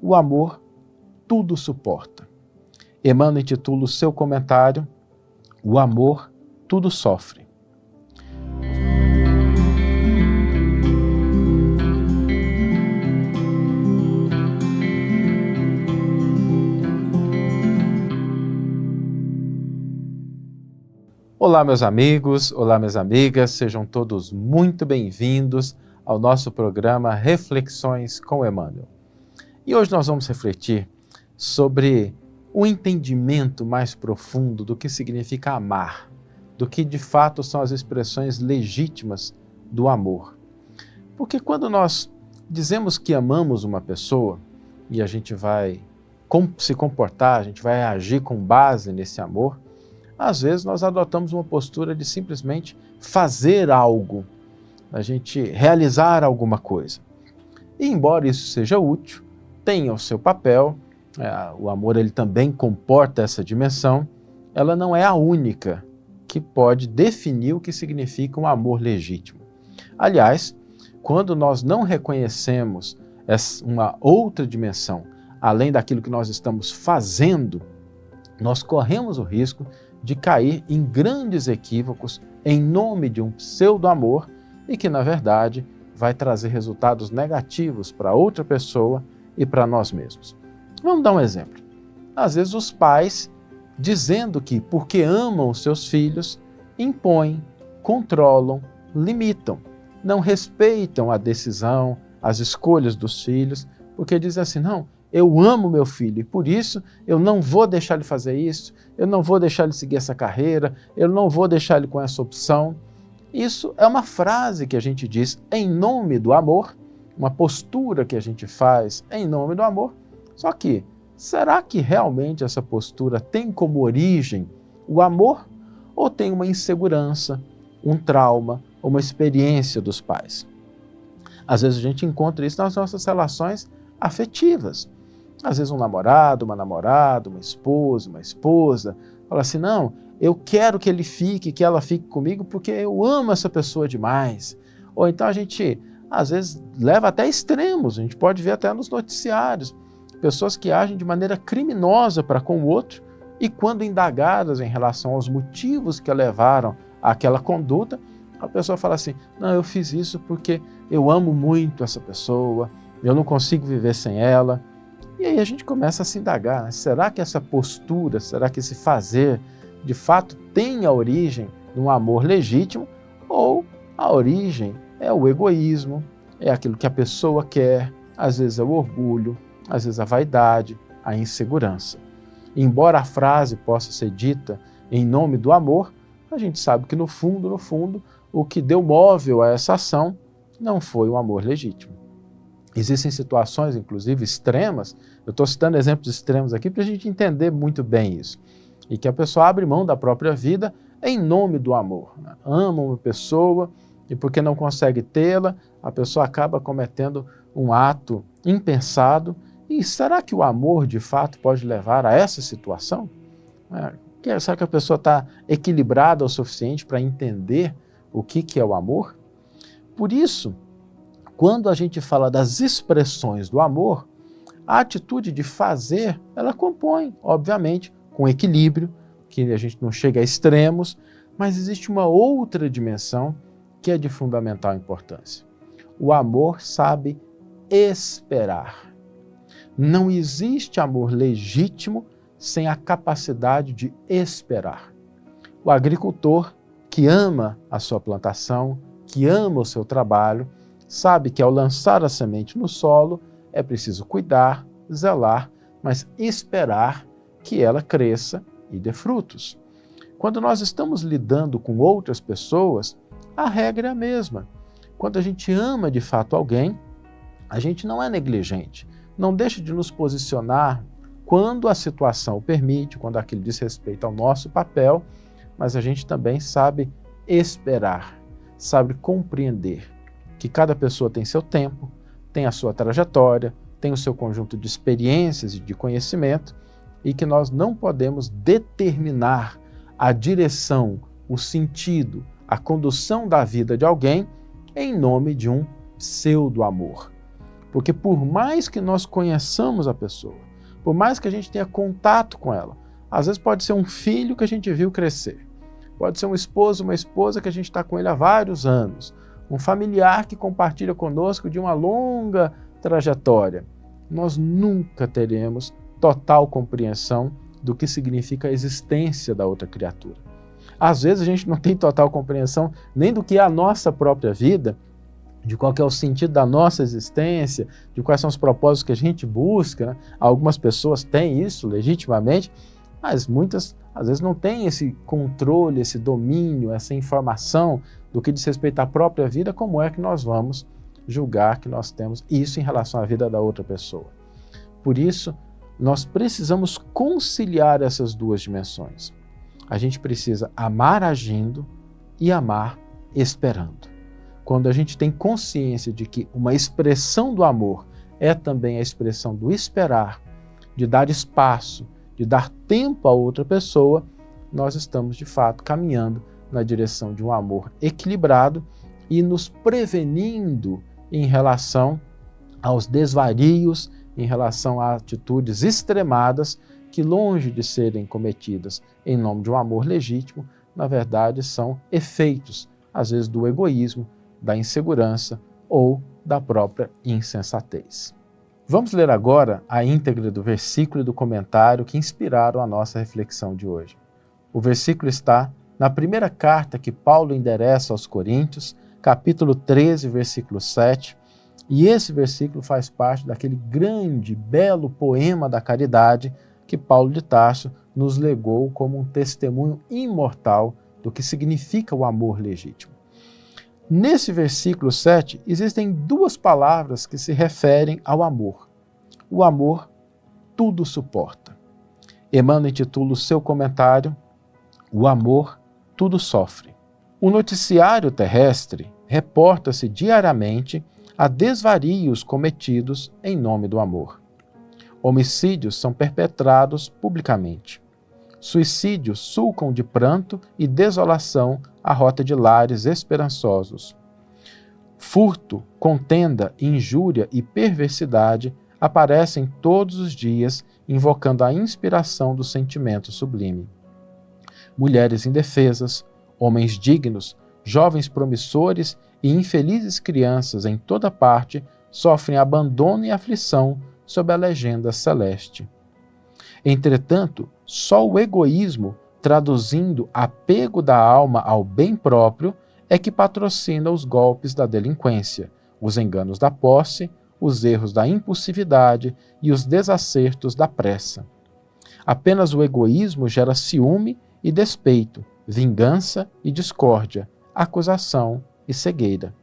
O amor tudo suporta. Emmanuel intitula o seu comentário: o amor tudo sofre. Olá, meus amigos, olá, minhas amigas, sejam todos muito bem-vindos ao nosso programa Reflexões com Emmanuel. E hoje nós vamos refletir sobre o entendimento mais profundo do que significa amar, do que de fato são as expressões legítimas do amor. Porque quando nós dizemos que amamos uma pessoa e a gente vai se comportar, a gente vai agir com base nesse amor, às vezes nós adotamos uma postura de simplesmente fazer algo, a gente realizar alguma coisa. E embora isso seja útil, tenha o seu papel, o amor ele também comporta essa dimensão, ela não é a única que pode definir o que significa um amor legítimo. Aliás, quando nós não reconhecemos uma outra dimensão, além daquilo que nós estamos fazendo, nós corremos o risco de cair em grandes equívocos em nome de um pseudo-amor e que, na verdade, vai trazer resultados negativos para outra pessoa e para nós mesmos. Vamos dar um exemplo. Às vezes os pais, dizendo que porque amam os seus filhos, impõem, controlam, limitam, não respeitam a decisão, as escolhas dos filhos, porque dizem assim, não, eu amo meu filho e por isso eu não vou deixar ele fazer isso, eu não vou deixar ele seguir essa carreira, eu não vou deixar ele com essa opção. Isso é uma frase que a gente diz em nome do amor, uma postura que a gente faz em nome do amor. Só que, será que realmente essa postura tem como origem o amor ou tem uma insegurança, um trauma, uma experiência dos pais? Às vezes a gente encontra isso nas nossas relações afetivas. Às vezes um namorado, uma namorada, uma esposa, fala assim, não, eu quero que ele fique, que ela fique comigo porque eu amo essa pessoa demais. Ou então a gente, às vezes, leva até extremos, a gente pode ver até nos noticiários, pessoas que agem de maneira criminosa para com o outro e quando indagadas em relação aos motivos que a levaram àquela conduta, a pessoa fala assim, não, eu fiz isso porque eu amo muito essa pessoa, eu não consigo viver sem ela. E aí a gente começa a se indagar, né? Será que essa postura, será que esse fazer, de fato tem a origem num amor legítimo ou a origem é o egoísmo, é aquilo que a pessoa quer, às vezes é o orgulho, às vezes a vaidade, a insegurança. Embora a frase possa ser dita em nome do amor, a gente sabe que no fundo, o que deu móvel a essa ação não foi um amor legítimo. Existem situações, inclusive, extremas, eu estou citando exemplos extremos aqui para a gente entender muito bem isso, e que a pessoa abre mão da própria vida em nome do amor, né? Ama uma pessoa e porque não consegue tê-la, a pessoa acaba cometendo um ato impensado. E será que o amor, de fato, pode levar a essa situação? Será que a pessoa está equilibrada o suficiente para entender o que é o amor? Por isso, quando a gente fala das expressões do amor, a atitude de fazer, ela compõe, obviamente, com equilíbrio, que a gente não chega a extremos, mas existe uma outra dimensão que é de fundamental importância. O amor sabe esperar. Não existe amor legítimo sem a capacidade de esperar. O agricultor que ama a sua plantação, que ama o seu trabalho, sabe que ao lançar a semente no solo é preciso cuidar, zelar, mas esperar que ela cresça e dê frutos. Quando nós estamos lidando com outras pessoas, a regra é a mesma. Quando a gente ama de fato alguém, a gente não é negligente, não deixa de nos posicionar quando a situação o permite, quando aquilo diz respeito ao nosso papel, mas a gente também sabe esperar, sabe compreender que cada pessoa tem seu tempo, tem a sua trajetória, tem o seu conjunto de experiências e de conhecimento e que nós não podemos determinar a direção, o sentido, a condução da vida de alguém em nome de um pseudo-amor. Porque por mais que nós conheçamos a pessoa, por mais que a gente tenha contato com ela, às vezes pode ser um filho que a gente viu crescer, pode ser um esposo, uma esposa que a gente está com ele há vários anos, um familiar que compartilha conosco de uma longa trajetória. Nós nunca teremos total compreensão do que significa a existência da outra criatura. Às vezes a gente não tem total compreensão nem do que é a nossa própria vida, de qual que é o sentido da nossa existência, de quais são os propósitos que a gente busca, né? Algumas pessoas têm isso legitimamente, mas muitas, às vezes, não têm esse controle, esse domínio, essa informação do que diz respeito à própria vida, como é que nós vamos julgar que nós temos isso em relação à vida da outra pessoa. Por isso, nós precisamos conciliar essas duas dimensões. A gente precisa amar agindo e amar esperando. Quando a gente tem consciência de que uma expressão do amor é também a expressão do esperar, de dar espaço, de dar tempo a outra pessoa, nós estamos de fato caminhando na direção de um amor equilibrado e nos prevenindo em relação aos desvarios, em relação a atitudes extremadas que, longe de serem cometidas em nome de um amor legítimo, na verdade são efeitos, às vezes, do egoísmo, da insegurança ou da própria insensatez. Vamos ler agora a íntegra do versículo e do comentário que inspiraram a nossa reflexão de hoje. O versículo está na primeira carta que Paulo endereça aos Coríntios, capítulo 13, versículo 7, e esse versículo faz parte daquele grande, belo poema da caridade que Paulo de Tarso nos legou como um testemunho imortal do que significa o amor legítimo. Nesse versículo 7, existem duas palavras que se referem ao amor. O amor tudo suporta. Emmanuel intitula o seu comentário O amor tudo sofre. O noticiário terrestre reporta-se diariamente a desvarios cometidos em nome do amor. Homicídios são perpetrados publicamente. Suicídios sulcam de pranto e desolação a rota de lares esperançosos. Furto, contenda, injúria e perversidade aparecem todos os dias, invocando a inspiração do sentimento sublime. Mulheres indefesas, homens dignos, jovens promissores e infelizes crianças em toda parte sofrem abandono e aflição sob a legenda celeste. Entretanto, só o egoísmo, traduzindo apego da alma ao bem próprio, é que patrocina os golpes da delinquência, os enganos da posse, os erros da impulsividade e os desacertos da pressa. Apenas o egoísmo gera ciúme e despeito, vingança e discórdia, acusação e cegueira.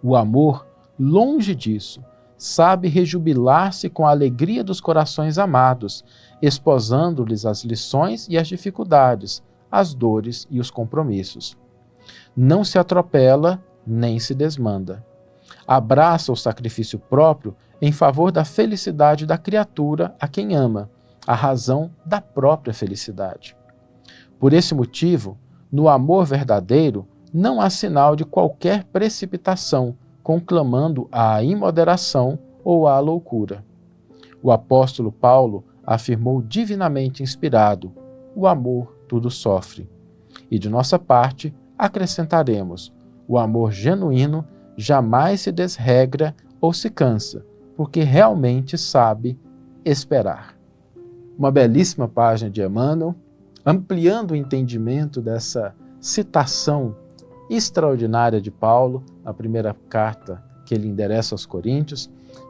O amor, longe disso, sabe rejubilar-se com a alegria dos corações amados, esposando-lhes as lições e as dificuldades, as dores e os compromissos. Não se atropela, nem se desmanda. Abraça o sacrifício próprio em favor da felicidade da criatura a quem ama, a razão da própria felicidade. Por esse motivo, no amor verdadeiro, não há sinal de qualquer precipitação, conclamando a imoderação ou a loucura. O apóstolo Paulo afirmou divinamente inspirado: o amor tudo sofre. E de nossa parte, acrescentaremos: o amor genuíno jamais se desregra ou se cansa, porque realmente sabe esperar. Uma belíssima página de Emmanuel, ampliando o entendimento dessa citação extraordinária de Paulo, na primeira carta que ele endereça aos Coríntios,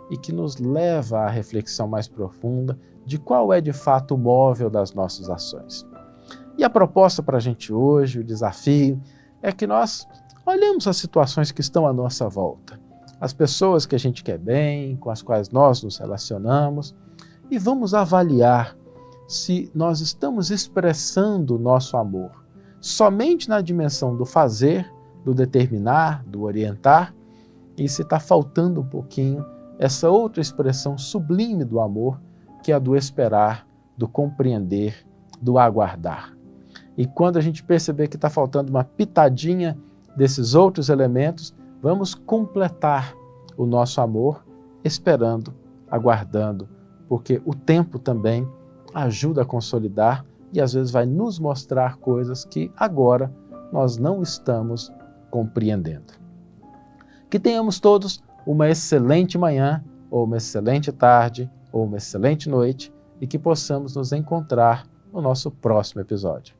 e que nos leva à reflexão mais profunda de qual é de fato o móvel das nossas ações. E a proposta para a gente hoje, o desafio, é que nós olhemos as situações que estão à nossa volta, as pessoas que a gente quer bem, com as quais nós nos relacionamos, e vamos avaliar se nós estamos expressando o nosso amor somente na dimensão do fazer, do determinar, do orientar, e se está faltando um pouquinho essa outra expressão sublime do amor, que é a do esperar, do compreender, do aguardar. E quando a gente perceber que está faltando uma pitadinha desses outros elementos, vamos completar o nosso amor esperando, aguardando, porque o tempo também ajuda a consolidar e às vezes vai nos mostrar coisas que agora nós não estamos compreendendo. Que tenhamos todos uma excelente manhã, ou uma excelente tarde, ou uma excelente noite, e que possamos nos encontrar no nosso próximo episódio.